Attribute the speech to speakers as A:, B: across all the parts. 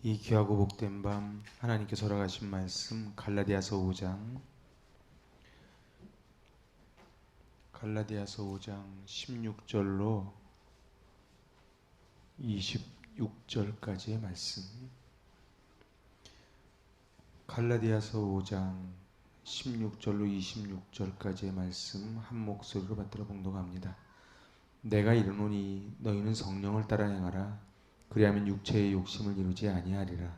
A: 이 귀하고 복된 밤 하나님께서 허락하신 말씀 갈라디아서 5장 16절로 26절까지의 말씀. 갈라디아서 5장 16절로 26절까지의 말씀 한 목소리로 받들어 봉독합니다. 내가 이르노니 너희는 성령을 따라 행하라. 그리하면 육체의 욕심을 이루지 아니하리라.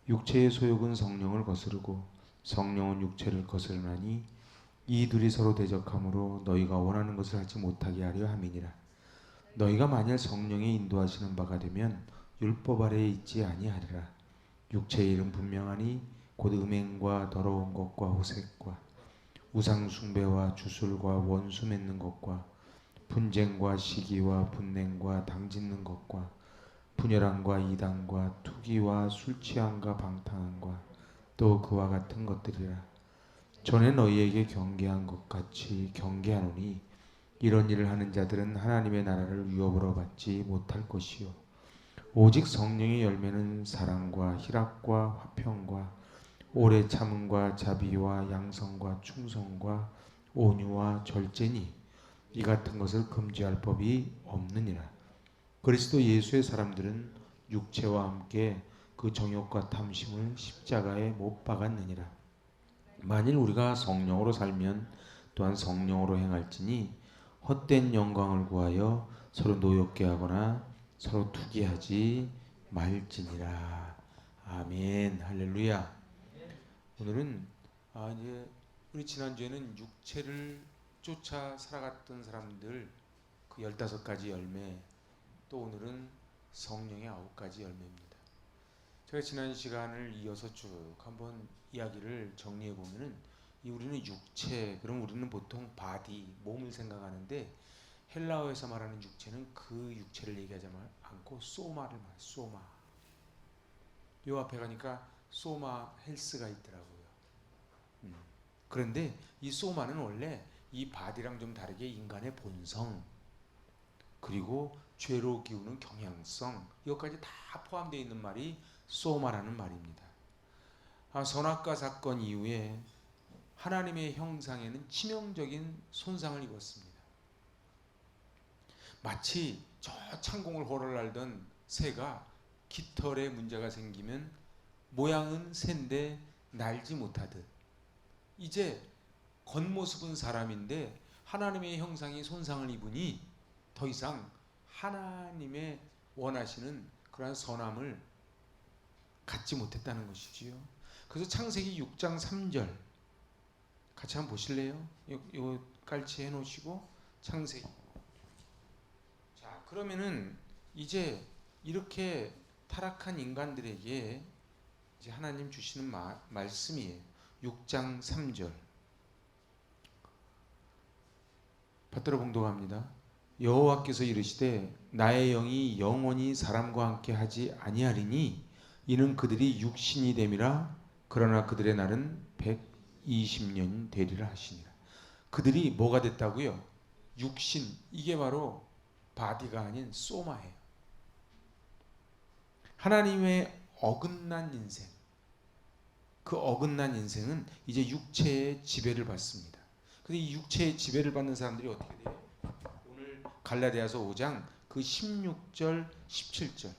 A: 육체의 소욕은 성령을 거스르고 성령은 육체를 거스르나니 이 둘이 서로 대적하므로 너희가 원하는 것을 하지 못하게 하려 함이니라. 너희가 만일 성령의 인도하시는 바가 되면 율법 아래에 있지 아니하리라. 육체의 일은 분명하니 곧 음행과 더러운 것과 호색과 우상 숭배와 주술과 원수 맺는 것과 분쟁과 시기와 분냉과 당짓는 것과 분열함과 이단과 투기와 술취함과 방탕함과 또 그와 같은 것들이라. 전에 너희에게 경계한 것 같이 경계하노니 이런 일을 하는 자들은 하나님의 나라를 위협으로 받지 못할 것이요 오직 성령의 열매는 사랑과 희락과 화평과 오래 참음과 자비와 양성과 충성과 온유와 절제니 이 같은 것을 금지할 법이 없느니라. 그리스도 예수의 사람들은 육체와 함께 그 정욕과 탐심을 십자가에 못 박았느니라. 만일 우리가 성령으로 살면 또한 성령으로 행할지니 헛된 영광을 구하여 서로 노엽게 하거나 서로 투기하지 말지니라. 아멘. 할렐루야. 오늘은 이제 우리 지난주에는 육체를 쫓아 살아갔던 사람들 그 15가지 열매, 또 오늘은 성령의 9가지 열매입니다. 제가 지난 시간을 이어서 쭉 한번 이야기를 정리해 보면은 우리는 육체, 그럼 우리는 보통 바디, 몸을 생각하는데 헬라어에서 말하는 육체는 그 육체를 얘기하지 않고 소마를 말해요. 소마. 요 앞에 가니까 소마 헬스가 있더라고요. 그런데 이 소마는 원래 이 바디랑 좀 다르게 인간의 본성, 그리고 죄로 기우는 경향성, 이것까지 다 포함되어 있는 말이 소마라는 말입니다. 선악과 사건 이후에 하나님의 형상에는 치명적인 손상을 입었습니다. 마치 저 창공을 호를알던 새가 깃털에 문제가 생기면 모양은 새인데 날지 못하듯 이제 겉모습은 사람인데 하나님의 형상이 손상을 입으니 더 이상 하나님의 원하시는 그러한 선함을 갖지 못했다는 것이지요. 그래서 창세기 6장 3절 같이 한번 보실래요? 이거 깔치 해놓으시고 창세기. 자, 그러면은 이제 이렇게 타락한 인간들에게 이제 하나님 주시는 말씀이에요. 6장 3절 받들어 봉독합니다. 여호와께서 이르시되 나의 영이 영원히 사람과 함께 하지 아니하리니 이는 그들이 육신이 됨이라. 그러나 그들의 날은 120년 되리라 하시니라. 그들이 뭐가 됐다고요? 육신. 이게 바로 바디가 아닌 소마예요. 하나님의 어긋난 인생, 그 어긋난 인생은 이제 육체의 지배를 받습니다. 근데 이 육체의 지배를 받는 사람들이 어떻게 돼요? 오늘 갈라디아서 5장 그 16절 17절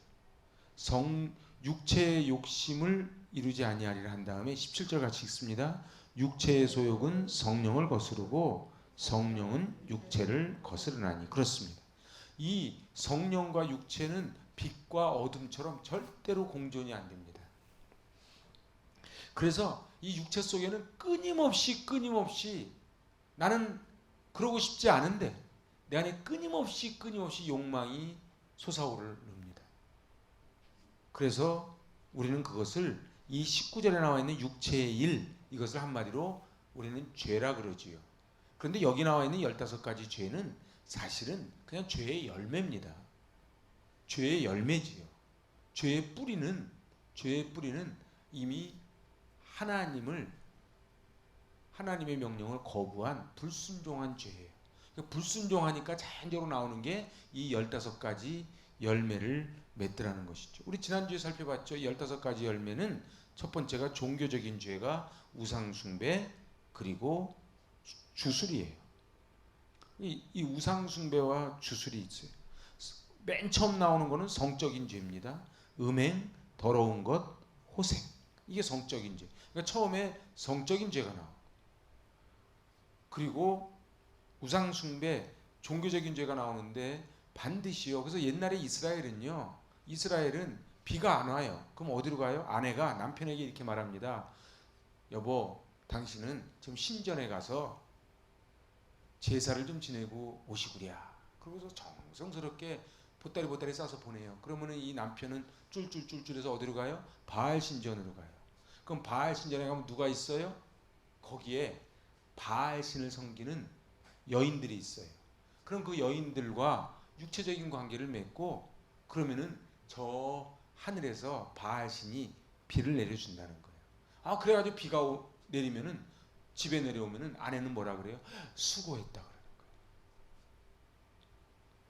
A: 육체의 욕심을 이루지 아니하리라 한 다음에 17절 같이 읽습니다. 육체의 소욕은 성령을 거스르고 성령은 육체를 거스르나니. 그렇습니다. 이 성령과 육체는 빛과 어둠처럼 절대로 공존이 안 됩니다. 그래서 이 육체 속에는 끊임없이 나는 그러고 싶지 않은데 내 안에 끊임없이 욕망이 솟아오릅니다. 그래서 우리는 그것을 이 19절에 나와 있는 육체의 일, 이것을 한마디로 우리는 죄라 그러지요. 그런데 여기 나와 있는 15가지 죄는 사실은 그냥 죄의 열매입니다. 죄의 열매지요. 죄의 뿌리는 이미 하나님의 명령을 거부한 불순종한 죄예요. 불순종하니까 자연적으로 나오는 게 이 15가지 열매를 맺더라는 것이죠. 우리 지난주에 살펴봤죠. 15가지 열매는 첫 번째가 종교적인 죄가 우상숭배 그리고 주술이에요. 이 우상숭배와 주술이 있어요. 맨 처음 나오는 거는 성적인 죄입니다. 음행, 더러운 것, 호색. 이게 성적인 죄. 그러니까 처음에 성적인 죄가 나오고, 그리고 우상숭배, 종교적인 죄가 나오는데 반드시요. 그래서 옛날에 이스라엘은 비가 안 와요. 그럼 어디로 가요? 아내가 남편에게 이렇게 말합니다. 여보, 당신은 지금 신전에 가서 제사를 좀 지내고 오시구랴. 그러고서 정성스럽게 보따리 싸서 보내요. 그러면은 이 남편은 쫄쫄쫄쫄해서 어디로 가요? 바알 신전으로 가요. 그럼 바알 신전에 가면 누가 있어요? 거기에 바알 신을 섬기는 여인들이 있어요. 그럼 그 여인들과 육체적인 관계를 맺고, 그러면은 저 하늘에서 바알 신이 비를 내려준다는 거예요. 아, 그래가지고 비가 내리면은, 집에 내려오면은 아내는 뭐라 그래요? 수고했다 그러는 거예요.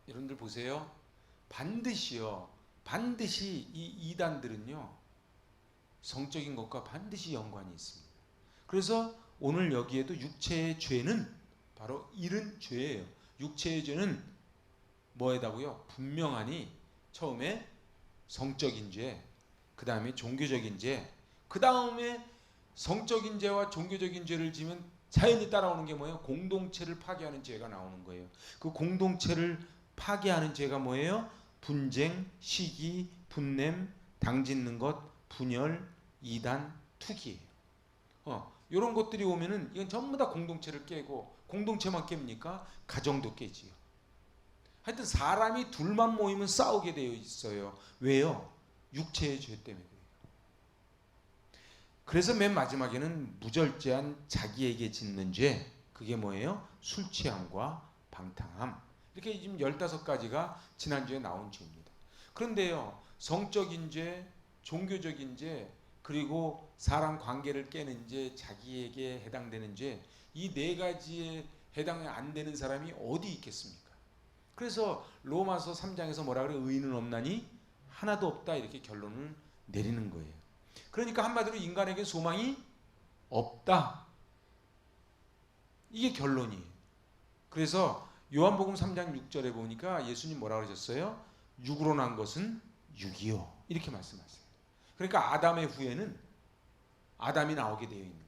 A: 여러분들 보세요. 반드시 이 이단들은요, 성적인 것과 반드시 연관이 있습니다. 그래서 오늘 여기에도 육체의 죄는 바로 이런 죄예요. 육체의 죄는 뭐에다고요? 분명하니 처음에 성적인 죄, 그 다음에 종교적인 죄, 그 다음에 성적인 죄와 종교적인 죄를 지면 자연히 따라오는 게 뭐예요? 공동체를 파괴하는 죄가 나오는 거예요. 그 공동체를 파괴하는 죄가 뭐예요? 분쟁, 시기, 분냄, 당짓는 것, 분열, 이단, 투기예요. 이런 것들이 오면은 이건 전부 다 공동체를 깨고, 공동체만 깹니까? 가정도 깨지요. 하여튼 사람이 둘만 모이면 싸우게 되어 있어요. 왜요? 육체의 죄 때문에 그래요. 그래서 맨 마지막에는 무절제한 자기에게 짓는 죄, 그게 뭐예요? 술 취함과 방탕함. 이렇게 지금 15가지가 지난주에 나온 죄입니다. 그런데요, 성적인 죄, 종교적인 죄, 그리고 사람 관계를 깨는 죄, 자기에게 해당되는 죄, 이 4가지에 해당이 안 되는 사람이 어디 있겠습니까? 그래서 로마서 3장에서 뭐라 그래요? 의인은 없나니 하나도 없다, 이렇게 결론을 내리는 거예요. 그러니까 한마디로 인간에게 소망이 없다, 이게 결론이에요. 그래서 요한복음 3장 6절에 보니까 예수님 뭐라 그러셨어요? 육으로 난 것은 육이요, 이렇게 말씀하세요. 그러니까 아담의 후에는 아담이 나오게 되어 있는 거예요.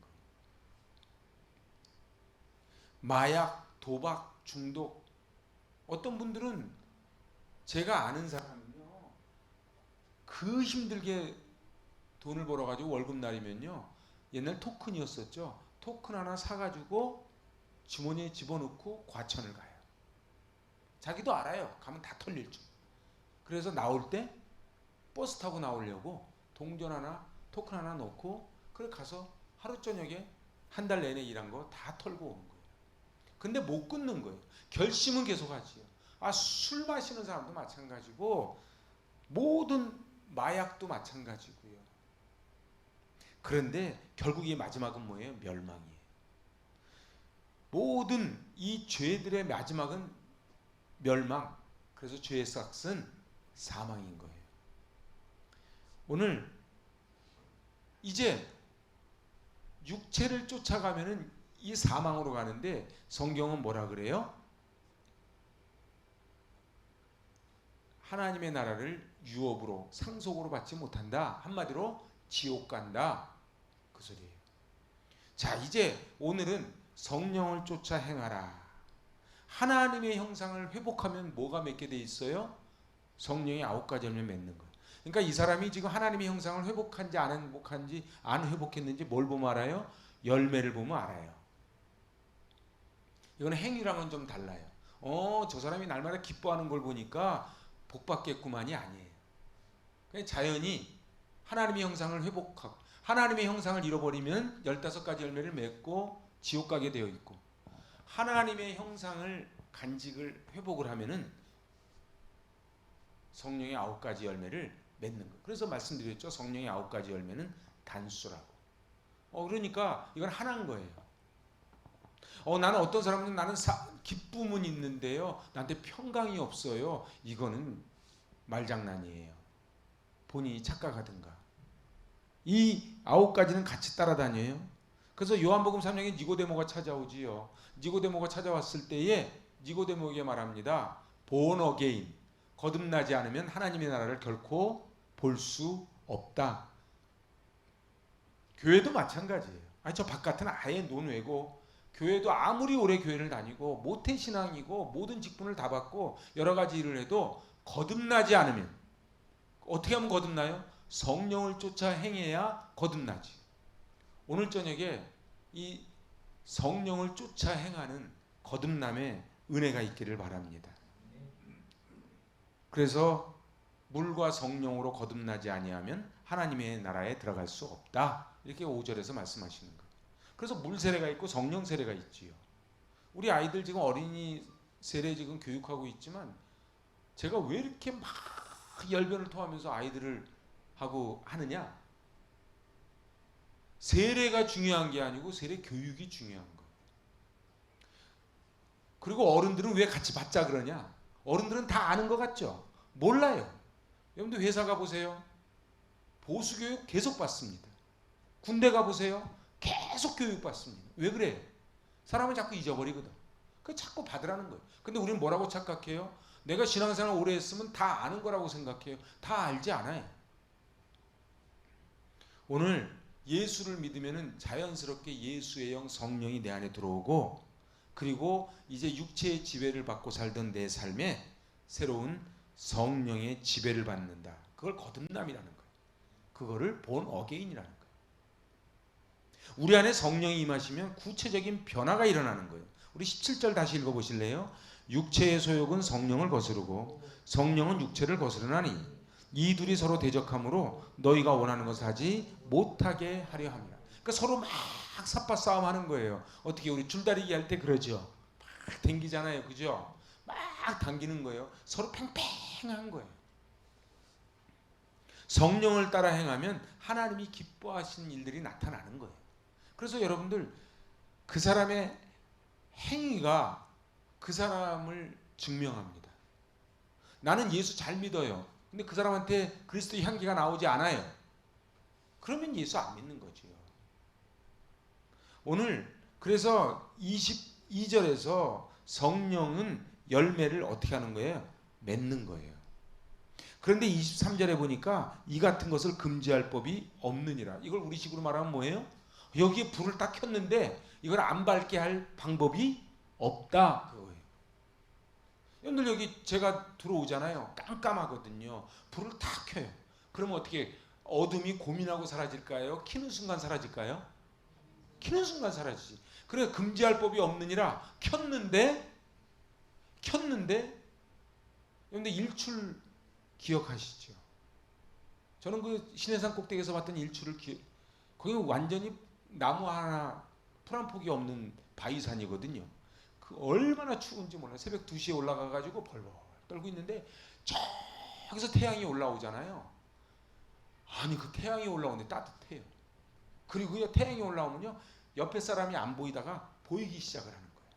A: 마약, 도박, 중독. 어떤 분들은, 제가 아는 사람은요, 그 힘들게 돈을 벌어가지고 월급날이면요, 옛날 토큰이었었죠. 토큰 하나 사가지고 주머니에 집어넣고 과천을 가요. 자기도 알아요. 가면 다 털릴 줄. 그래서 나올 때 버스 타고 나오려고 동전 하나, 토큰 하나 넣고, 그래 가서 하루 저녁에 한 달 내내 일한 거 다 털고 오는 거예요. 근데 못 끊는 거예요. 결심은 계속 하지요. 술 마시는 사람도 마찬가지고, 모든 마약도 마찬가지고요. 그런데 결국 이 마지막은 뭐예요? 멸망이에요. 모든 이 죄들의 마지막은 멸망. 그래서 죄의 삭은 사망인 거예요. 오늘 이제 육체를 쫓아가면은 이 사망으로 가는데, 성경은 뭐라 그래요? 하나님의 나라를 유업으로, 상속으로 받지 못한다. 한마디로 지옥 간다, 그 소리예요. 자, 이제 오늘은 성령을 쫓아 행하라. 하나님의 형상을 회복하면 뭐가 맺게 돼 있어요? 성령의 9가지 열매 맺는 거예요. 그러니까 이 사람이 지금 하나님의 형상을 회복한지 안 회복한지, 안 회복했는지 뭘 보면 알아요? 열매를 보면 알아요. 이건 행위랑은 좀 달라요. 저 사람이 날마다 기뻐하는 걸 보니까 복 받겠구만이 아니에요. 그냥 자연히 하나님의 형상을 회복하고, 하나님의 형상을 잃어버리면 15가지 열매를 맺고 지옥 가게 되어 있고, 하나님의 형상을 간직을 회복을 하면은 성령의 9가지 열매를 맺는 거예요. 그래서 말씀드렸죠. 성령의 9가지 열매는 단수라고. 그러니까 이건 하나인 거예요. 나는 어떤 사람은 나는 기쁨은 있는데요, 나한테 평강이 없어요. 이거는 말장난이에요. 본인이 착각하든가. 이 9가지는 같이 따라다녀요. 그래서 요한복음 3장에 니고데모가 찾아오지요. 니고데모가 찾아왔을 때에 니고데모에게 말합니다. born again, 거듭나지 않으면 하나님의 나라를 결코 볼 수 없다. 교회도 마찬가지예요. 아니 저 바깥은 아예 논외고, 교회도 아무리 오래 교회를 다니고 모태신앙이고 모든 직분을 다 받고 여러 가지 일을 해도 거듭나지 않으면, 어떻게 하면 거듭나요? 성령을 쫓아 행해야 거듭나지. 오늘 저녁에 이 성령을 쫓아 행하는 거듭남의 은혜가 있기를 바랍니다. 그래서 물과 성령으로 거듭나지 아니하면 하나님의 나라에 들어갈 수 없다. 이렇게 5절에서 말씀하시는 거예요. 그래서 물 세례가 있고 성령 세례가 있지요. 우리 아이들 지금 어린이 세례 지금 교육하고 있지만, 제가 왜 이렇게 막 열변을 토하면서 아이들을 하고 하느냐? 세례가 중요한 게 아니고 세례 교육이 중요한 거예요. 그리고 어른들은 왜 같이 받자 그러냐? 어른들은 다 아는 것 같죠? 몰라요. 여러분들 회사 가보세요. 보수교육 계속 받습니다. 군대 가보세요. 계속 교육받습니다. 왜 그래요? 사람은 자꾸 잊어버리거든. 그 자꾸 받으라는 거예요. 근데 우리는 뭐라고 착각해요? 내가 신앙생활 오래 했으면 다 아는 거라고 생각해요. 다 알지 않아요. 오늘 예수를 믿으면 자연스럽게 예수의 영 성령이 내 안에 들어오고, 그리고 이제 육체의 지배를 받고 살던 내 삶에 새로운 성령의 지배를 받는다. 그걸 거듭남이라는 거예요. 그거를 born again이라는 거예요. 우리 안에 성령이 임하시면 구체적인 변화가 일어나는 거예요. 우리 17절 다시 읽어보실래요? 육체의 소욕은 성령을 거스르고 성령은 육체를 거스르나니 이 둘이 서로 대적함으로 너희가 원하는 것을 하지 못하게 하려 함이라. 그러니까 서로 막 삿바 싸움하는 거예요. 어떻게 우리 줄다리기 할 때 그러죠. 막 당기잖아요, 그죠? 막 당기는 거예요. 서로 팽팽한 거예요. 성령을 따라 행하면 하나님이 기뻐하시는 일들이 나타나는 거예요. 그래서 여러분들, 그 사람의 행위가 그 사람을 증명합니다. 나는 예수 잘 믿어요. 근데 그 사람한테 그리스도의 향기가 나오지 않아요. 그러면 예수 안 믿는 거죠. 오늘 그래서 22절에서 성령은 열매를 어떻게 하는 거예요? 맺는 거예요. 그런데 23절에 보니까 이 같은 것을 금지할 법이 없느니라. 이걸 우리식으로 말하면 뭐예요? 여기에 불을 딱 켰는데 이걸 안 밝게 할 방법이 없다. 그거예요. 여러분들 여기 제가 들어오잖아요. 깜깜하거든요. 불을 딱 켜요. 그러면 어떻게, 어둠이 고민하고 사라질까요? 켜는 순간 사라질까요? 켜는 순간 사라지지. 그래, 금지할 법이 없느니라. 켰는데 여러분들 일출 기억하시죠? 저는 그 신해산 꼭대기에서 봤던 일출을 거기 완전히 나무 하나 풀 한 폭이 없는 바위산이거든요. 그 얼마나 추운지 몰라요. 새벽 2시에 올라가가지고 벌벌 떨고 있는데 저기서 태양이 올라오잖아요. 아니 그 태양이 올라오는데 따뜻해요. 그리고요, 태양이 올라오면요 옆에 사람이 안 보이다가 보이기 시작을 하는 거예요.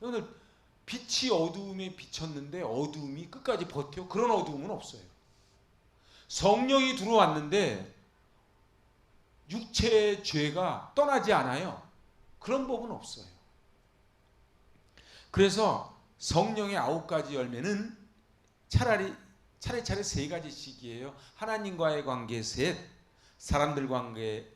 A: 오늘 빛이 어두움에 비쳤는데 어두움이 끝까지 버텨? 그런 어두움은 없어요. 성령이 들어왔는데 육체의 죄가 떠나지 않아요. 그런 법은 없어요. 그래서 성령의 9가지 열매는 차라리 차례차례 3가지씩이에요. 하나님과의 관계 셋, 사람들과의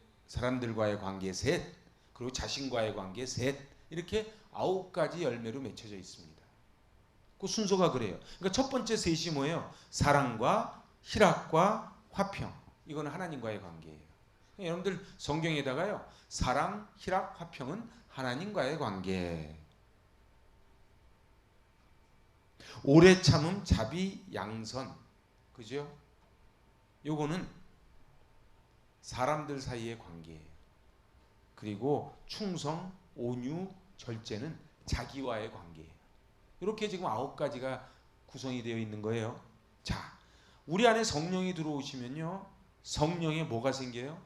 A: 관계 셋, 그리고 자신과의 관계 셋, 이렇게 9가지 열매로 맺혀져 있습니다. 그 순서가 그래요. 그러니까 첫 번째 셋이 뭐예요? 사랑과 희락과 화평. 이거는 하나님과의 관계예요. 여러분들 성경에다가요, 사랑, 희락, 화평은 하나님과의 관계. 오래 참음, 자비, 양선. 그죠? 요거는 사람들 사이의 관계예요. 그리고 충성, 온유, 절제는 자기와의 관계예요. 이렇게 지금 9가지가 구성이 되어 있는 거예요. 자, 우리 안에 성령이 들어오시면요, 성령에 뭐가 생겨요?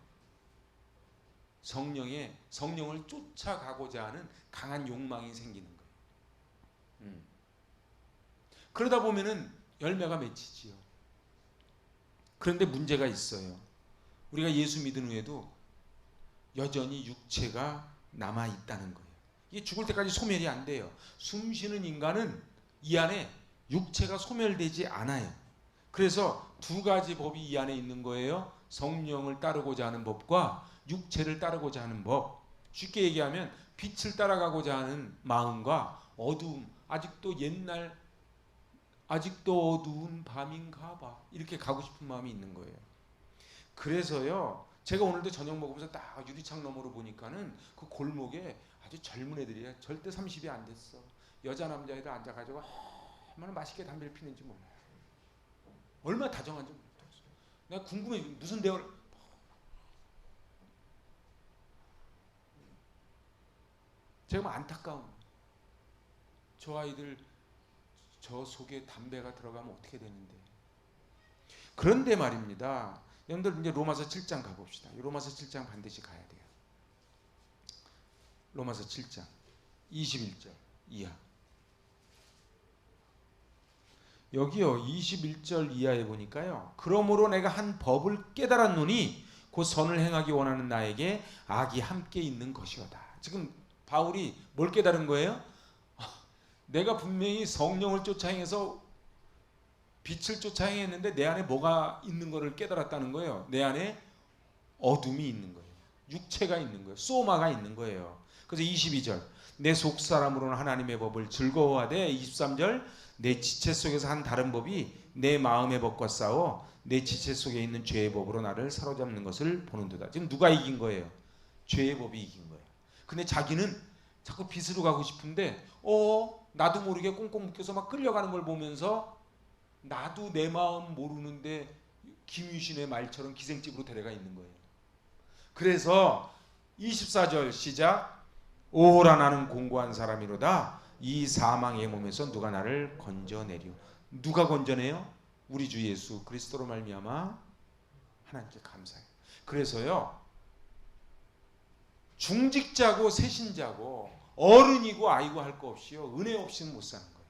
A: 성령을 쫓아가고자 하는 강한 욕망이 생기는 거예요. 그러다 보면은 열매가 맺히지요. 그런데 문제가 있어요. 우리가 예수 믿은 후에도 여전히 육체가 남아 있다는 거예요. 이게 죽을 때까지 소멸이 안 돼요. 숨 쉬는 인간은 이 안에 육체가 소멸되지 않아요. 그래서 두 가지 법이 이 안에 있는 거예요. 성령을 따르고자 하는 법과 육체를 따르고자 하는 법. 쉽게 얘기하면 빛을 따라가고자 하는 마음과 어두움, 아직도 어두운 밤인가 봐, 이렇게 가고 싶은 마음이 있는 거예요. 그래서요, 제가 오늘도 저녁 먹으면서 딱 유리창 너머로 보니까는 그 골목에 아주 젊은 애들이야. 절대 30이 안 됐어. 여자 남자애들 앉아가지고 얼마나 맛있게 담배를 피는지 몰라요. 얼마나 다정한지 몰라요. 내가 궁금해. 무슨 대화를. 제가 뭐 안타까운 거예요. 저 아이들 저 속에 담배가 들어가면 어떻게 되는데. 그런데 말입니다. 여러분들 이제 로마서 7장 가봅시다. 로마서 7장 반드시 가야 돼요. 로마서 7장 21절 이하. 여기요 21절 이하에 보니까요. 그러므로 내가 한 법을 깨달았노니 곧 선을 행하기 원하는 나에게 악이 함께 있는 것이오다. 지금 바울이 뭘 깨달은 거예요? 내가 분명히 성령을 쫓아 행해서 빛을 쫓아 행했는데 내 안에 뭐가 있는 것을 깨달았다는 거예요. 내 안에 어둠이 있는 거예요. 육체가 있는 거예요. 소마가 있는 거예요. 그래서 22절 내 속사람으로는 하나님의 법을 즐거워하되 23절 내 지체 속에서 한 다른 법이 내 마음의 법과 싸워 내 지체 속에 있는 죄의 법으로 나를 사로잡는 것을 보는도다. 지금 누가 이긴 거예요? 죄의 법이 이긴 거예요. 근데 자기는 자꾸 빛으로 가고 싶은데 나도 모르게 꽁꽁 묶여서 막 끌려가는 걸 보면서 나도 내 마음 모르는데 김유신의 말처럼 기생집으로 데려가 있는 거예요. 그래서 24절 시작. 오호라 나는 공고한 사람이로다. 이 사망의 몸에서 누가 나를 건져내리오. 누가 건져내요? 우리 주 예수 그리스도로 말미암아 하나님께 감사해요. 그래서요 중직자고 세신자고 어른이고 아이고 할 거 없이요 은혜 없이는 못 사는 거예요.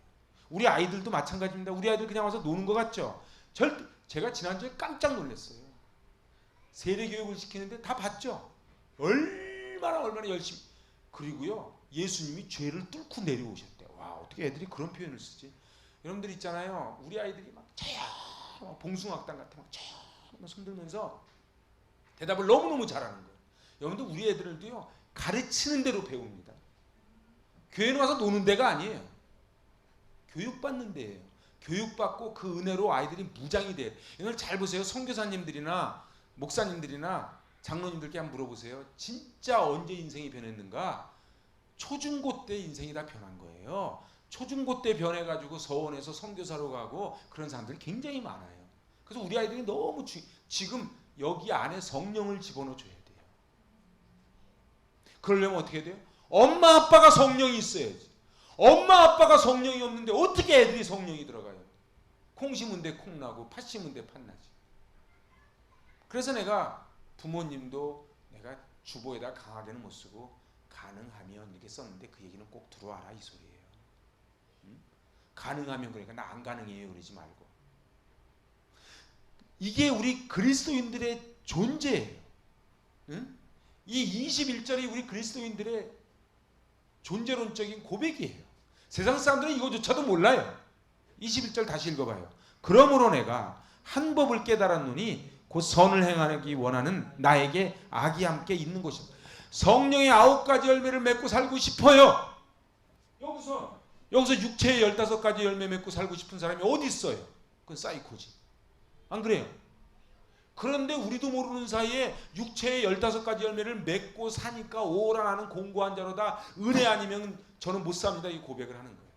A: 우리 아이들도 마찬가지입니다. 우리 아이들 그냥 와서 노는 것 같죠? 절대. 제가 지난주에 깜짝 놀랐어요. 세례 교육을 시키는데 다 봤죠? 얼마나 열심히. 그리고요 예수님이 죄를 뚫고 내려오셨대요. 와, 어떻게 애들이 그런 표현을 쓰지? 여러분들 있잖아요. 우리 아이들이 막 저야 봉숭아학당 같은 막 저야 손들면서 대답을 너무너무 잘하는 거예요. 여러분들 우리 애들도요 가르치는 대로 배웁니다. 교회는 와서 노는 데가 아니에요. 교육받는 데예요. 교육받고 그 은혜로 아이들이 무장이 돼요. 이걸 잘 보세요. 선교사님들이나 목사님들이나 장로님들께 한번 물어보세요. 진짜 언제 인생이 변했는가? 초중고 때 인생이 다 변한 거예요. 초중고 때 변해가지고 서원에서 선교사로 가고 그런 사람들이 굉장히 많아요. 그래서 우리 아이들이 너무 지금 여기 안에 성령을 집어넣어줘야 돼요. 그러려면 어떻게 돼요? 엄마 아빠가 성령이 있어야지. 엄마 아빠가 성령이 없는데 어떻게 애들이 성령이 들어가요? 콩 심은 데 콩 나고 팥 심은 데 팥 나지. 그래서 내가 부모님도 내가 주보에다 강하게는 못 쓰고 가능하면 이렇게 썼는데 그 얘기는 꼭 들어와라 이 소리예요. 가능하면 그러니까 나 안 가능해요 그러지 말고. 이게 우리 그리스도인들의 존재예요. 이 21절이 우리 그리스도인들의 존재론적인 고백이에요. 세상 사람들은 이거조차도 몰라요. 21절 다시 읽어봐요. 그러므로 내가 한 법을 깨달았노니 곧 선을 행하기 원하는 나에게 악이 함께 있는 것이다. 성령의 9가지 열매를 맺고 살고 싶어요. 여기서 육체의 15가지 열매 맺고 살고 싶은 사람이 어디 있어요? 그건 사이코지. 안 그래요? 그런데 우리도 모르는 사이에 육체의 15가지 열매를 맺고 사니까 오라 나는 공고한 자로다. 은혜 아니면 저는 못 삽니다. 이 고백을 하는 거예요.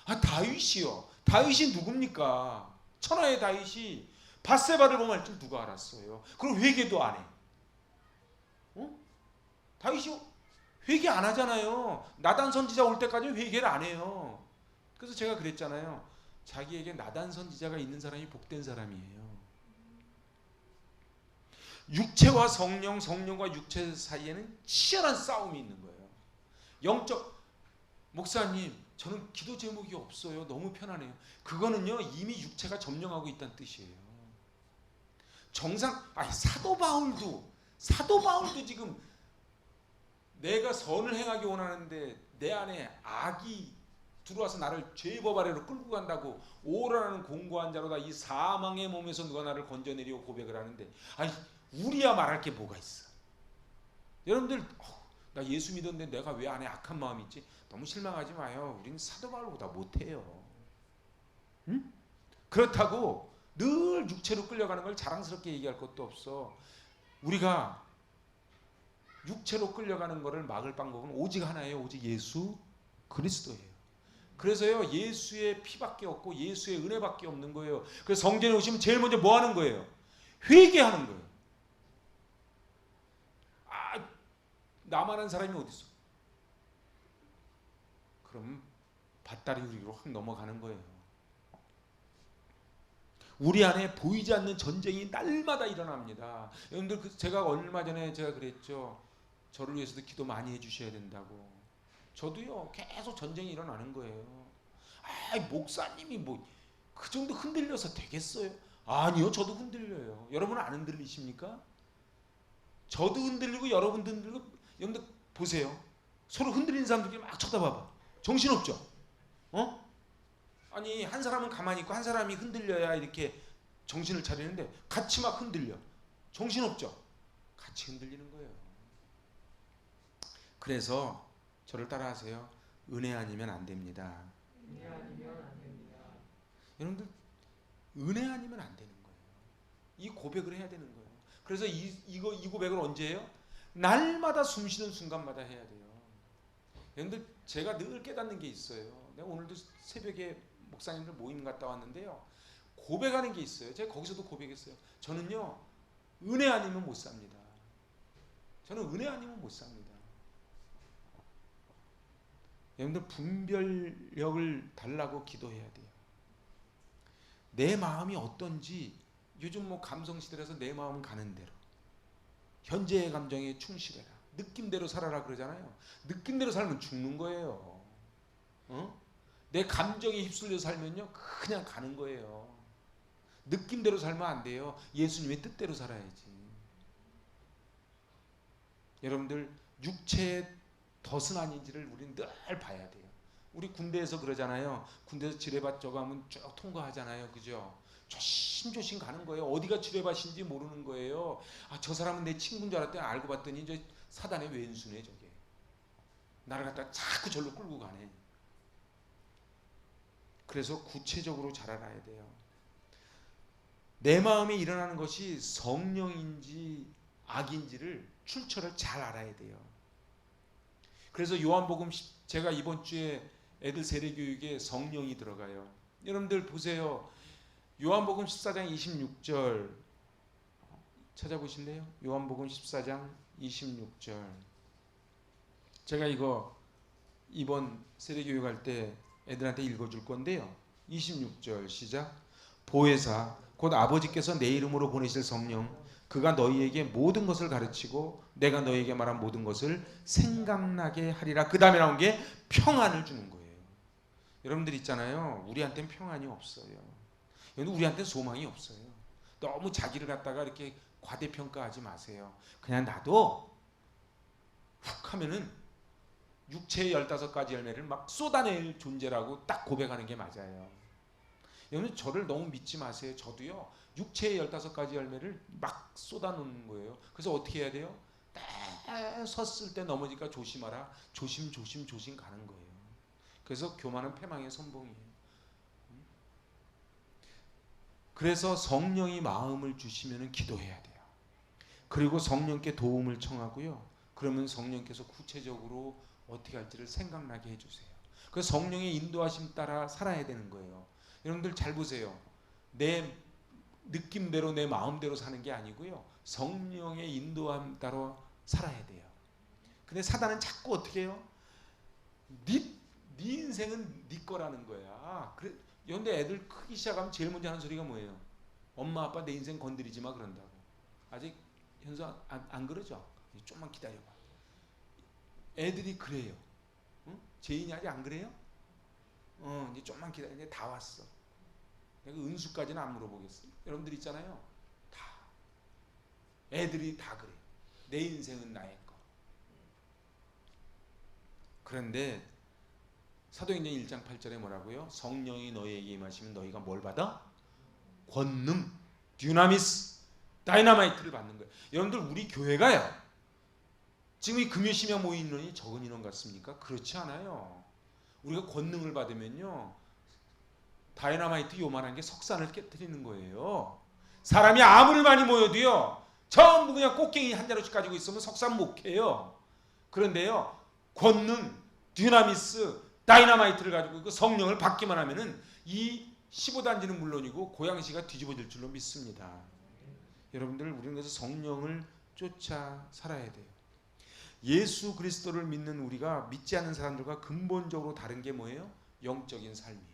A: 아, 다윗이요. 다윗이 누굽니까? 천하의 다윗이 밧세바를 범할 줄 누가 알았어요? 그럼 회개도 안 해. 다윗이 회개 안 하잖아요. 나단 선지자 올 때까지 회개를 안 해요. 그래서 제가 그랬잖아요. 자기에게 나단 선지자가 있는 사람이 복된 사람이에요. 육체와 성령, 성령과 육체 사이에는 치열한 싸움이 있는 거예요. 영적 목사님, 저는 기도 제목이 없어요. 너무 편하네요. 그거는요 이미 육체가 점령하고 있다는 뜻이에요. 아니 사도 바울도 지금 내가 선을 행하기 원하는데 내 안에 악이 들어와서 나를 죄법 아래로 끌고 간다고 오라는 공고한 자로다 이 사망의 몸에서 누가 나를 건져내리고 고백을 하는데, 아니 우리야 말할 게 뭐가 있어. 여러분들 나 예수 믿었는데 내가 왜 안에 악한 마음이 있지? 너무 실망하지 마요. 우리는 사도 바울보다 못해요. 응? 그렇다고 늘 육체로 끌려가는 걸 자랑스럽게 얘기할 것도 없어. 우리가 육체로 끌려가는 것을 막을 방법은 오직 하나예요. 오직 예수 그리스도예요. 그래서요, 예수의 피밖에 없고 예수의 은혜밖에 없는 거예요. 그래서 성전에 오시면 제일 먼저 뭐 하는 거예요? 회개하는 거예요. 나만 한 사람이 어디 있어? 그럼 밭다리 위로 확 넘어가는 거예요. 우리 안에 보이지 않는 전쟁이 날마다 일어납니다. 여러분들 제가 얼마 전에 제가 그랬죠. 저를 위해서도 기도 많이 해주셔야 된다고. 저도요 계속 전쟁이 일어나는 거예요. 목사님이 뭐 그 정도 흔들려서 되겠어요? 아니요, 저도 흔들려요. 여러분은 안 흔들리십니까? 저도 흔들리고 여러분도 흔들리고. 여러분들 보세요. 서로 흔들리는 사람들이 막 쳐다봐봐. 정신없죠? 아니 한 사람은 가만히 있고 한 사람이 흔들려야 이렇게 정신을 차리는데 같이 막 흔들려. 정신없죠? 같이 흔들리는 거예요. 그래서 저를 따라하세요. 은혜 아니면 안 됩니다.
B: 은혜 아니면 안 됩니다.
A: 여러분들 은혜 아니면 안 되는 거예요. 이 고백을 해야 되는 거예요. 그래서 이 고백을 언제 해요? 날마다 숨 쉬는 순간마다 해야 돼요. 여러분들 제가 늘 깨닫는 게 있어요. 내가 오늘도 새벽에 목사님들 모임 갔다 왔는데요. 고백하는 게 있어요. 제가 거기서도 고백했어요. 저는요 은혜 아니면 못 삽니다. 저는 은혜 아니면 못 삽니다. 여러분들 분별력을 달라고 기도해야 돼요. 내 마음이 어떤지, 요즘 뭐 감성시대라서 내 마음은 가는 대로, 현재의 감정에 충실해라, 느낌대로 살아라 그러잖아요. 느낌대로 살면 죽는 거예요. 내 감정에 휩쓸려 살면요 그냥 가는 거예요. 느낌대로 살면 안 돼요. 예수님의 뜻대로 살아야지. 여러분들 육체의 덫은 아닌지를 우리는 늘 봐야 돼요. 우리 군대에서 그러잖아요. 군대에서 지뢰밭 저거 하면 쭉 통과하잖아요. 그죠? 조심조심 가는 거예요. 어디가 지뢰밭인지 모르는 거예요. 저 사람은 내 친구인 줄 알았더니 알고 봤더니 저 사단의 왼수네 저게. 나를 갖다 자꾸 절로 끌고 가네. 그래서 구체적으로 잘 알아야 돼요. 내 마음에 일어나는 것이 성령인지 악인지를 출처를 잘 알아야 돼요. 그래서 요한복음 제가 이번 주에 애들 세례교육에 성령이 들어가요. 여러분들 보세요. 요한복음 14장 26절 찾아보실래요? 요한복음 14장 26절. 제가 이거 이번 세례교육 할 때 애들한테 읽어줄 건데요. 26절 시작. 보혜사 곧 아버지께서 내 이름으로 보내실 성령 그가 너희에게 모든 것을 가르치고 내가 너희에게 말한 모든 것을 생각나게 하리라. 그 다음에 나온 게 평안을 주는 거예요. 여러분들 있잖아요. 우리한테는 평안이 없어요. 우리한테는 소망이 없어요. 너무 자기를 갖다가 이렇게 과대평가하지 마세요. 그냥 나도 훅 하면은 육체의 15가지 열매를 막 쏟아낼 존재라고 딱 고백하는 게 맞아요. 여러분 저를 너무 믿지 마세요. 저도요 육체의 15가지 열매를 막 쏟아놓는 거예요. 그래서 어떻게 해야 돼요? 딱 섰을 때 넘어지니까 조심하라. 조심 가는 거예요. 그래서 교만은 패망의 선봉이에요. 그래서 성령이 마음을 주시면 기도해야 돼요. 그리고 성령께 도움을 청하고요. 그러면 성령께서 구체적으로 어떻게 할지를 생각나게 해주세요. 그래서 성령의 인도하심 따라 살아야 되는 거예요. 여러분들 잘 보세요. 내 느낌대로 내 마음대로 사는 게 아니고요. 성령의 인도함 따라 살아야 돼요. 근데 사단은 자꾸 어떻게 해요? 네 인생은 네 거라는 거야. 그런데 애들 크기 시작하면 제일 먼저 하는 소리가 뭐예요? 엄마 아빠 내 인생 건드리지 마 그런다고. 아직 현수 안 그러죠? 좀만 기다려봐. 애들이 그래요. 제인이 아직 안 그래요? 이제 좀만 기다려. 이제 다 왔어. 내가 은수까지는 안 물어보겠어. 여러분들 있잖아요. 다 애들이 다 그래. 내 인생은 나의 거. 그런데 사도행전 1장 8절에 뭐라고요? 성령이 너희에게 임하시면 너희가 뭘 받아? 권능, 듀나미스, 다이나마이트를 받는 거예요. 여러분들 우리 교회가요. 지금 이 금요심야 모인 인원이 적은 인원 같습니까? 그렇지 않아요. 우리가 권능을 받으면요. 다이나마이트 요만한 게 석산을 깨뜨리는 거예요. 사람이 아무리 많이 모여도요. 전부 그냥 꽃갱이 한 자루씩 가지고 있으면 석산 못 캐요. 그런데요. 권능, 듀나미스, 다이나마이트를 가지고 그 성령을 받기만 하면은 이 15단지는 물론이고 고양시가 뒤집어질 줄로 믿습니다. 여러분들 우리는 그래서 성령을 쫓아 살아야 돼요. 예수 그리스도를 믿는 우리가 믿지 않는 사람들과 근본적으로 다른 게 뭐예요? 영적인 삶이에요.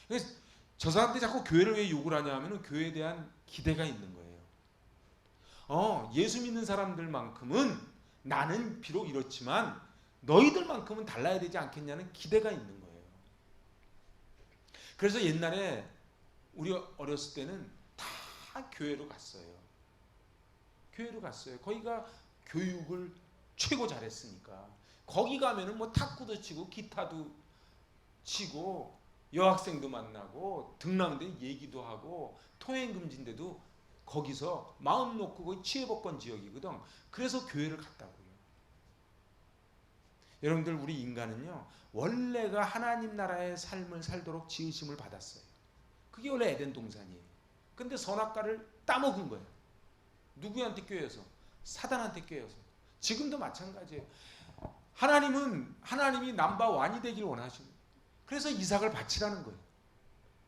A: 그래서 저 사람들이 자꾸 교회를 왜 욕을 하냐 하면 교회에 대한 기대가 있는 거예요. 예수 믿는 사람들만큼은 나는 비록 이렇지만 너희들만큼은 달라야 되지 않겠냐는 기대가 있는 거예요. 그래서 옛날에 우리 어렸을 때는 다 교회로 갔어요. 교회로 갔어요. 거기가 교육을 최고 잘했으니까. 거기 가면은 뭐 탁구도 치고 기타도 치고 여학생도 만나고 등랑대 얘기도 하고 통행금지인데도 거기서 마음 놓고 거기 치외법권 지역이거든. 그래서 교회를 갔다고요. 여러분들 우리 인간은요 원래가 하나님 나라의 삶을 살도록 지으심을 받았어요. 그게 원래 에덴 동산이에요. 근데 선악과를 따먹은 거예요. 누구한테 꾀여서? 사단한테 꾀여서. 지금도 마찬가지예요. 하나님이 넘버원이 되길 원하시는 거예요. 그래서 이삭을 바치라는 거예요.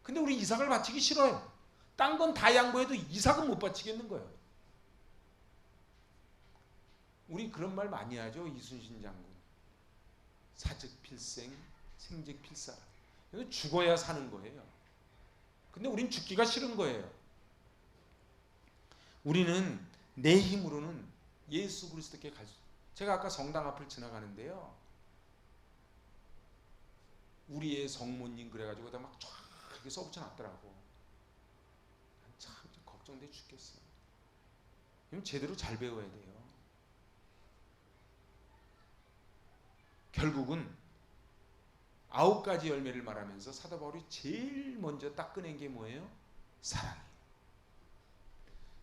A: 근데 우리 이삭을 바치기 싫어요. 딴 건 다 양보해도 이삭은 못 바치겠는 거예요. 우리 그런 말 많이 하죠. 이순신 장군. 사즉 필생, 생즉 필사라. 죽어야 사는 거예요. 근데 우린 죽기가 싫은 거예요. 우리는 내 힘으로는 예수 그리스도께 갈 수. 제가 아까 성당 앞을 지나가는데요. 우리의 성모님 그래가지고 다 막 쫙 이렇게 써붙여놨더라고. 참 걱정돼 죽겠어. 그럼 제대로 잘 배워야 돼요. 결국은 9가지 열매를 말하면서 사도 바울이 제일 먼저 딱 꺼낸 게 뭐예요? 사랑이에요.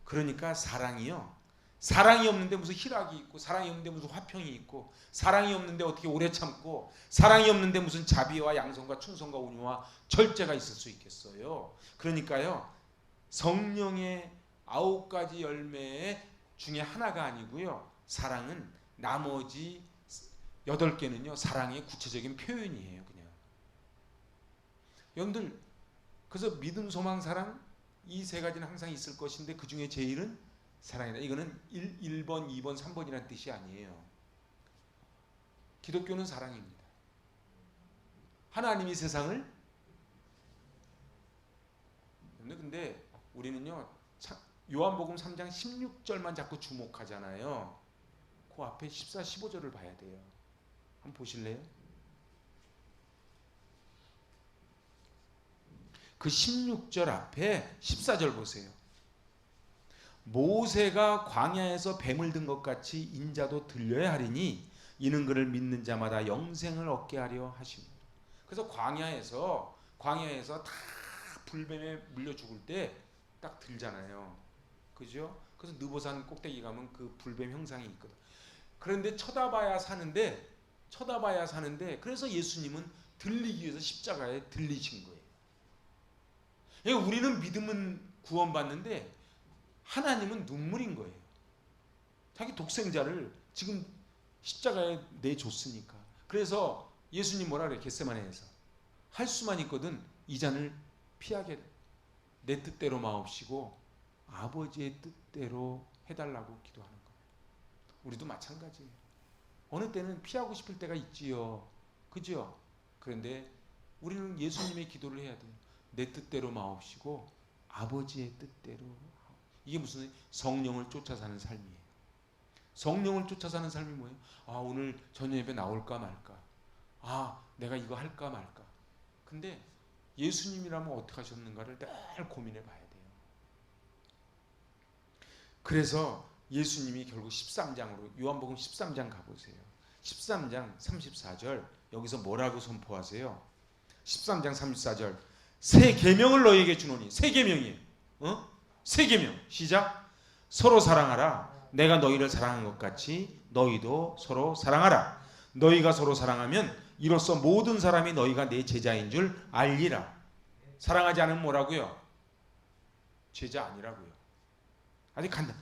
A: 그러니까 사랑이 없는데 무슨 희락이 있고, 사랑이 없는데 무슨 화평이 있고, 사랑이 없는데 어떻게 오래 참고, 사랑이 없는데 무슨 자비와 양성과 충성과 온유와 절제가 있을 수 있겠어요. 그러니까요 성령의 9가지 열매 중에 하나가 아니고요, 사랑은 나머지 8개는요 사랑의 구체적인 표현이에요. 그냥 여러분들 그래서 믿음, 소망, 사랑 이 3가지는 항상 있을 것인데 그 중에 제일은 사랑이다. 이거는 1번, 2번, 3번이라는 뜻이 아니에요. 기독교는 사랑입니다. 하나님이 세상을 근데 우리는요 요한복음 3장 16절만 자꾸 주목하잖아요. 그 앞에 14, 15절을 봐야 돼요. 한번 보실래요? 그 16절 앞에 14절 보세요. 모세가 광야에서 뱀을 든 것 같이 인자도 들려야 하리니 이는 그를 믿는 자마다 영생을 얻게 하려 하십니다. 그래서 광야에서 다 불뱀에 물려 죽을 때 딱 들잖아요. 그죠? 그래서 느보산 꼭대기 가면 그 불뱀 형상이 있거든. 그런데 쳐다봐야 사는데 그래서 예수님은 들리기 위해서 십자가에 들리신 거예요. 그러니까 우리는 믿음은 구원받는데 하나님은 눈물인 거예요. 자기 독생자를 지금 십자가에 내줬으니까. 그래서 예수님 뭐라 그래? 겟세마네에서 할 수만 있거든 이 잔을 피하게 내 뜻대로 마옵시고 아버지의 뜻대로 해달라고 기도하는 거예요. 우리도 마찬가지예요. 어느 때는 피하고 싶을 때가 있지요. 그죠? 그런데 우리는 예수님의 기도를 해야 돼요. 내 뜻대로 마옵시고 아버지의 뜻대로. 이게 무슨 성령을 쫓아 사는 삶이에요. 성령을 쫓아 사는 삶이 뭐예요? 오늘 저녁 예배 나올까 말까. 내가 이거 할까 말까. 근데 예수님이라면 어떻게 하셨는가를 늘 고민해 봐야 돼요. 그래서 예수님이 결국 13장으로 요한복음 13장 가보세요. 13장 34절 여기서 뭐라고 선포하세요? 13장 34절 새 계명을 너희에게 주노니 새 계명이에요. 새 계명 시작. 서로 사랑하라. 내가 너희를 사랑한 것 같이 너희도 서로 사랑하라. 너희가 서로 사랑하면 이로써 모든 사람이 너희가 내 제자인 줄 알리라. 사랑하지 않으면 뭐라고요? 제자 아니라고요. 아직 간다.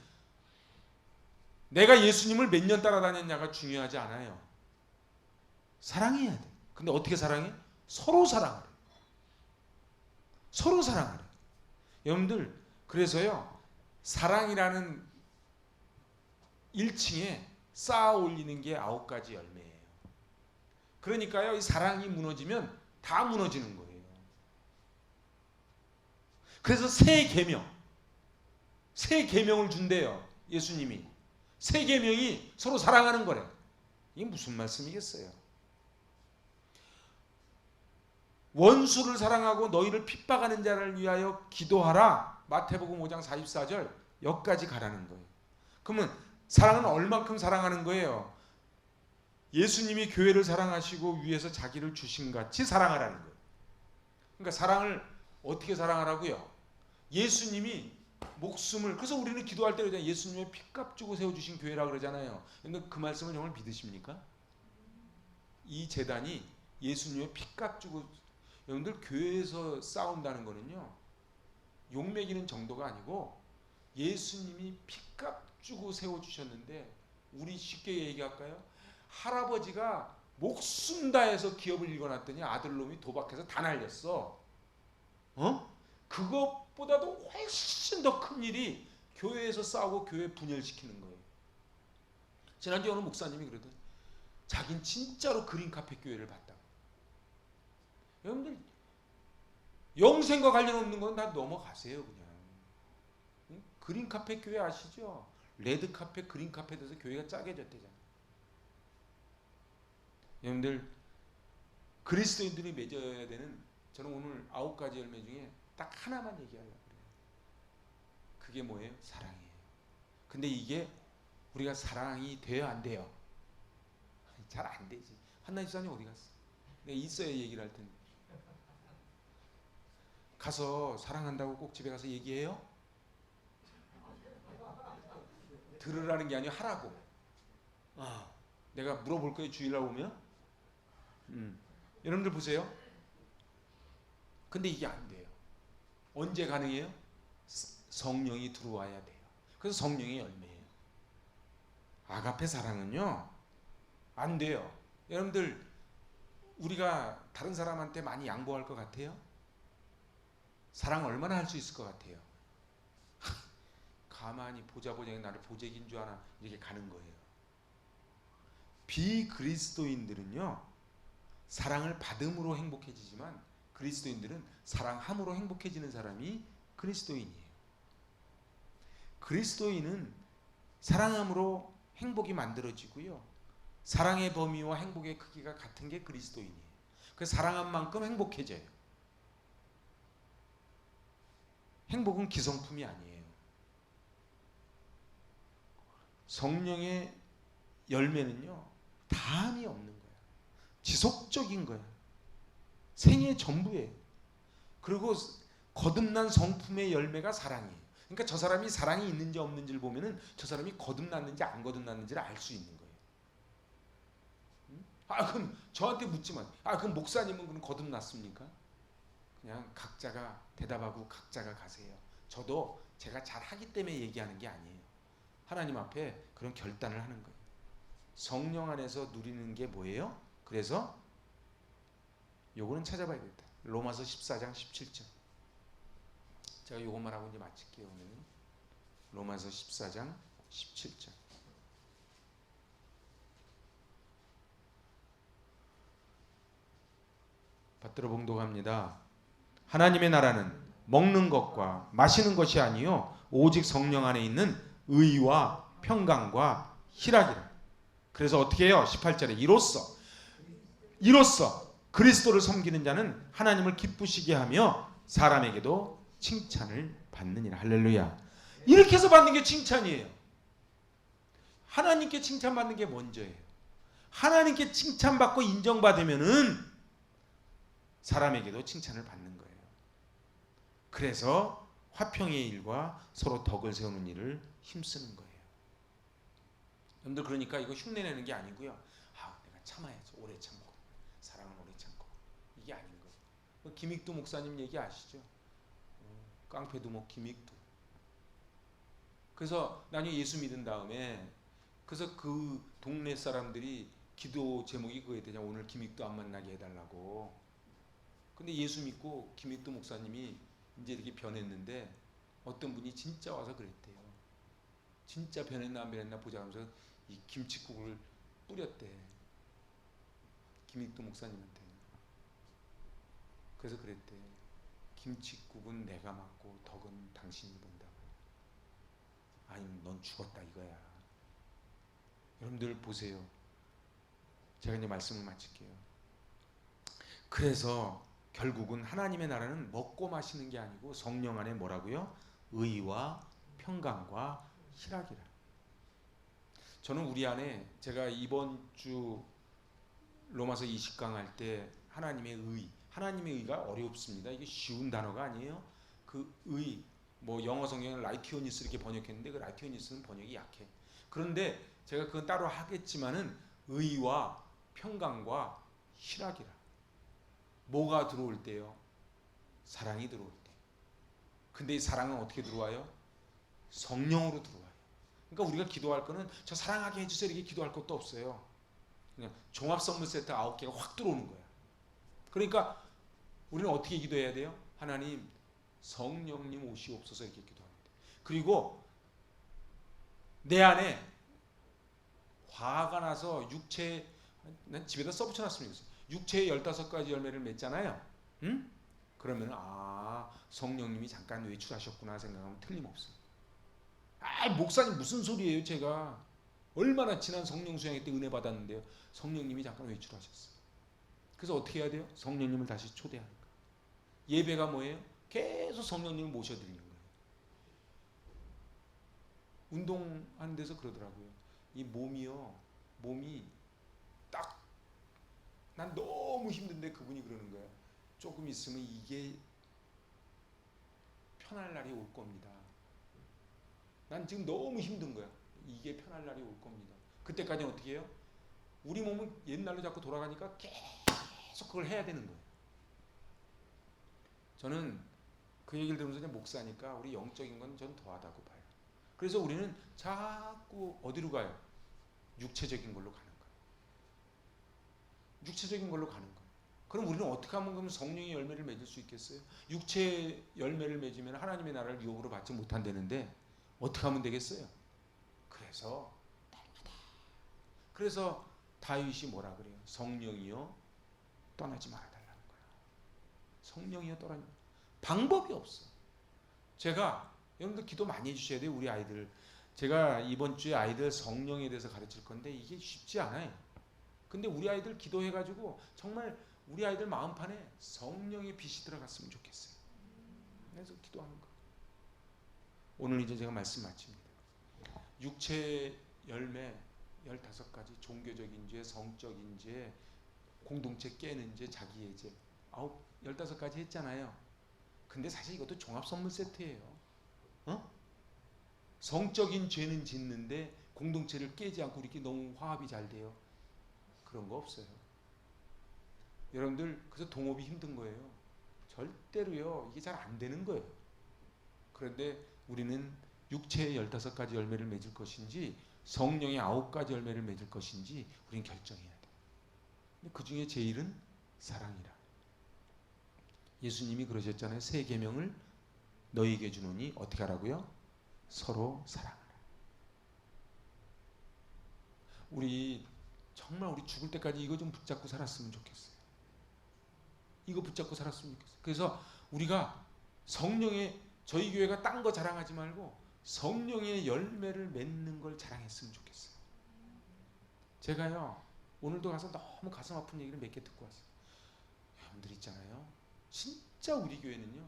A: 내가 예수님을 몇 년 따라다녔냐가 중요하지 않아요. 사랑해야 돼. 근데 어떻게 사랑해? 서로 사랑하래. 서로 사랑하래. 여러분들 그래서요 사랑이라는 1층에 쌓아 올리는 게 9가지 열매예요. 그러니까요 이 사랑이 무너지면 다 무너지는 거예요. 그래서 새 계명을 준대요. 예수님이 새 계명이 서로 사랑하는 거래. 이게 무슨 말씀이겠어요? 원수를 사랑하고 너희를 핍박하는 자를 위하여 기도하라. 마태복음 5장 44절 여기까지 가라는 거예요. 그러면 사랑은 얼만큼 사랑하는 거예요? 예수님이 교회를 사랑하시고 위에서 자기를 주신 같이 사랑하라는 거예요. 그러니까 사랑을 어떻게 사랑하라고요? 예수님이 목숨을 그래서 우리는 기도할 때 그러잖아요. 예수님의 피값 주고 세워주신 교회라 그러잖아요. 근데 그 말씀을 정말 믿으십니까? 이 재단이 예수님의 피값 주고 여러분들 교회에서 싸운다는 거는요 욕먹이는 정도가 아니고 예수님이 피값 주고 세워주셨는데 우리 쉽게 얘기할까요? 할아버지가 목숨 다해서 기업을 일궈놨더니 아들놈이 도박해서 다 날렸어. 그것보다도 훨씬 더 큰 일이 교회에서 싸우고 교회 분열시키는 거예요. 지난주에 어느 목사님이 그러더니 자긴 진짜로 그린카페 교회를 봤다고. 여러분들 영생과 관련 없는 건 다 넘어가세요 그냥. 그린카페 교회 아시죠? 레드카페 그린카페 돼서 교회가 짜게졌대잖아요. 여러분들 그리스도인들이 맺어야 되는 저는 오늘 9가지 열매 중에 딱 하나만 얘기하려고 그래요. 그게 뭐예요? 사랑이에요. 근데 이게 우리가 사랑이 돼요 안 돼요? 잘 안 되지. 한나 집사님 어디 갔어? 내가 있어야 얘기를 할 텐데. 가서 사랑한다고 꼭 집에 가서 얘기해요? 들으라는 게 아니고 하라고. 내가 물어볼 거예요 주일날 오면. 여러분들 보세요. 근데 이게 안 돼요. 언제 가능해요? 성령이 들어와야 돼요. 그래서 성령의 열매예요. 아가페 사랑은요 안 돼요. 여러분들 우리가 다른 사람한테 많이 양보할 것 같아요? 사랑 얼마나 할 수 있을 것 같아요? 가만히 보자 나를 보재기인 줄 아나 이렇게 가는 거예요. 비그리스도인들은요 사랑을 받음으로 행복해지지만 그리스도인들은 사랑함으로 행복해지는 사람이 그리스도인이에요. 그리스도인은 사랑함으로 행복이 만들어지고요. 사랑의 범위와 행복의 크기가 같은 게 그리스도인이에요. 그래서 사랑한 만큼 행복해져요. 행복은 기성품이 아니에요. 성령의 열매는요 다함이 없는 거야. 지속적인 거야. 생애 전부예요. 그리고 거듭난 성품의 열매가 사랑이에요. 그러니까 저 사람이 사랑이 있는지 없는지를 보면은 저 사람이 거듭났는지 안 거듭났는지를 알 수 있는 거예요. 그럼 저한테 묻지만 그럼 목사님은 그럼 거듭났습니까? 그냥 각자가 대답하고 각자가 가세요. 저도 제가 잘하기 때문에 얘기하는 게 아니에요. 하나님 앞에 그런 결단을 하는 거예요. 성령 안에서 누리는 게 뭐예요? 그래서 요거는 찾아봐야겠다. 로마서 14장 17절. 제가 요것만 하고 이제 마칠게요. 오늘은 로마서 14장 17절. 받들어 봉독합니다. 하나님의 나라는 먹는 것과 마시는 것이 아니요 오직 성령 안에 있는 의와 평강과 희락이라. 그래서 어떻게 해요? 18절에 이로써 그리스도를 섬기는 자는 하나님을 기쁘시게 하며 사람에게도 칭찬을 받느니라. 할렐루야. 이렇게 해서 받는 게 칭찬이에요. 하나님께 칭찬받는 게 먼저예요. 하나님께 칭찬받고 인정받으면은 사람에게도 칭찬을 받는 거예요. 그래서 화평의 일과 서로 덕을 세우는 일을 힘쓰는 거예요. 여러분들 그러니까 이거 흉내내는 게 아니고요. 내가 참아야지. 오래 참고. 사랑은 오래 참고. 이게 아닌 거예요. 김익두 목사님 얘기 아시죠? 깡패두목 김익두. 그래서 나중에 예수 믿은 다음에 그래서 그 동네 사람들이 기도 제목이 그거에 대냐 오늘 김익두 안 만나게 해달라고. 근데 예수 믿고 김익두 목사님이 이제 이렇게 변했는데 어떤 분이 진짜 와서 그랬대요. 진짜 변했나 안 변했나 보자 하면서 이 김칫국을 뿌렸대. 김익두 목사님한테. 그래서 그랬대. 김칫국은 내가 맞고 덕은 당신이 본다고. 아니면 넌 죽었다 이거야. 여러분들 보세요. 제가 이제 말씀을 마칠게요. 그래서 결국은 하나님의 나라는 먹고 마시는 게 아니고 성령 안에 뭐라고요? 의와 평강과 희락이라. 저는 우리 안에 제가 이번 주 로마서 20강 할 때 하나님의 의가 어렵습니다. 이게 쉬운 단어가 아니에요. 그 의, 뭐 영어 성경은 라이티오니스 이렇게 번역했는데 그 라이티오니스는 번역이 약해. 그런데 제가 그건 따로 하겠지만은 의와 평강과 희락이라. 뭐가 들어올 때요? 사랑이 들어올 때. 근데 이 사랑은 어떻게 들어와요? 성령으로 들어와요. 그러니까 우리가 기도할 거는 저 사랑하게 해주세요 이렇게 기도할 것도 없어요. 그냥 종합 선물 세트 9개가 확 들어오는 거야. 그러니까 우리는 어떻게 기도해야 돼요? 하나님 성령님 오시옵소서 이렇게 기도합니다. 그리고 내 안에 화가 나서 난 집에다 써붙여놨으면 좋겠어요. 육체의 15가지 열매를 맺잖아요. 응? 그러면 성령님이 잠깐 외출하셨구나 생각하면 틀림없어요. 목사님 무슨 소리예요? 제가 얼마나 지난 성령 수양회 때 은혜 받았는데요. 성령님이 잠깐 외출하셨어요. 그래서 어떻게 해야 돼요? 성령님을 다시 초대하는 거예요. 예배가 뭐예요? 계속 성령님을 모셔드리는 거예요. 운동하는 데서 그러더라고요. 이 몸이 딱 난 너무 힘든데 그분이 그러는 거예요. 조금 있으면 이게 편할 날이 올 겁니다. 난 지금 너무 힘든 거야. 이게 편할 날이 올 겁니다. 그때까지는 어떻게 해요? 우리 몸은 옛날로 자꾸 돌아가니까 계속 그걸 해야 되는 거예요. 저는 그 얘기를 들으면서 목사니까 우리 영적인 건 전 더하다고 봐요. 그래서 우리는 자꾸 어디로 가요? 육체적인 걸로 가는 거예요. 육체적인 걸로 가는 거예요. 그럼 우리는 어떻게 하면 그럼 성령의 열매를 맺을 수 있겠어요? 육체의 열매를 맺으면 하나님의 나라를 유혹으로 받지 못한다는데 어떻게 하면 되겠어요? 그래서 닮아다. 그래서 다윗이 뭐라 그래요? 성령이여 떠나지 말아달라는 거예요. 성령이여 떠나지 말아달라는 거예요. 방법이 없어. 제가 여러분들 기도 많이 해주셔야 돼요. 우리 아이들. 제가 이번 주에 아이들 성령에 대해서 가르칠 건데 이게 쉽지 않아요. 근데 우리 아이들 기도해가지고 정말 우리 아이들 마음판에 성령의 빛이 들어갔으면 좋겠어요. 그래서 기도하는 거. 오늘 이제 제가 말씀 마칩니다. 육체 열매 15가지, 종교적인 죄, 성적인 죄, 공동체 깨는 죄, 자기의 죄 15가지 했잖아요. 근데 사실 이것도 종합 선물 세트예요. 성적인 죄는 짓는데 공동체를 깨지 않고 이렇게 너무 화합이 잘 돼요. 그런 거 없어요. 여러분들 그래서 동업이 힘든 거예요. 절대로요. 이게 잘 안 되는 거예요. 그런데 우리는 육체의 15가지 열매를 맺을 것인지 성령의 9가지 열매를 맺을 것인지 우리는 결정해야 돼요. 그 중에 제일은 사랑이라. 예수님이 그러셨잖아요. 새 계명을 너희에게 주노니 어떻게 하라고요? 서로 사랑하라. 우리 정말 우리 죽을 때까지 이거 좀 붙잡고 살았으면 좋겠어요. 이거 붙잡고 살았으면 좋겠어요. 그래서 우리가 성령의 저희 교회가 딴 거 자랑하지 말고 성령의 열매를 맺는 걸 자랑했으면 좋겠어요. 제가요 오늘도 가서 너무 가슴 아픈 얘기를 몇 개 듣고 왔어요. 여러분들 있잖아요. 진짜 우리 교회는요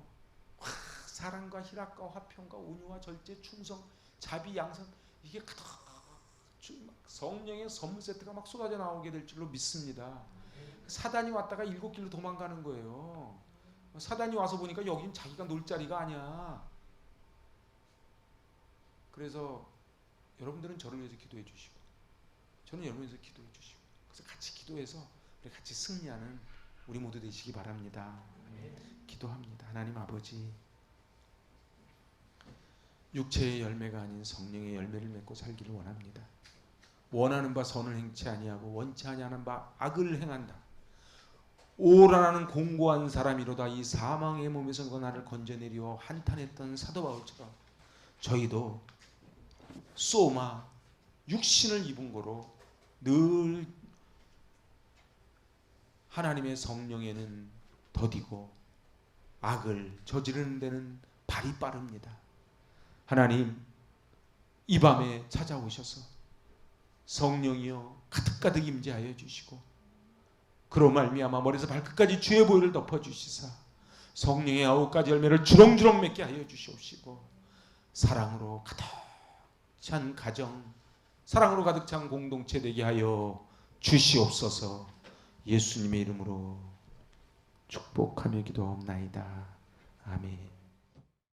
A: 사랑과 희락과 화평과 온유와 절제, 충성, 자비, 양선 이게 가득 성령의 선물 세트가 막 쏟아져 나오게 될 줄로 믿습니다. 사단이 왔다가 일곱 길로 도망가는 거예요. 사단이 와서 보니까 여긴 자기가 놀 자리가 아니야. 그래서 여러분들은 저를 위해서 기도해 주시고 저는 여러분을 위해서 기도해 주시고 그래서 같이 기도해서 우리 같이 승리하는 우리 모두 되시기 바랍니다. 기도합니다. 하나님 아버지, 육체의 열매가 아닌 성령의 열매를 맺고 살기를 원합니다. 원하는 바 선을 행치 아니하고 원치 아니하는 바 악을 행한다. 오라는 공고한 사람이로다. 이 사망의 몸에서 나를 건져내려 한탄했던 사도 바울처럼 저희도 소마 육신을 입은 거로 늘 하나님의 성령에는 더디고 악을 저지르는 데는 발이 빠릅니다. 하나님, 이 밤에 찾아오셔서 성령이여 가득가득 임재하여 주시고 그로 말미암아 머리에서 발끝까지 주의 보혈을 덮어주시사 성령의 9가지 열매를 주렁주렁 맺게 하여 주시옵시고 사랑으로 가득 찬 가정, 사랑으로 가득 찬 공동체 되게 하여 주시옵소서. 예수님의 이름으로 축복하며 기도하옵나이다. 아멘.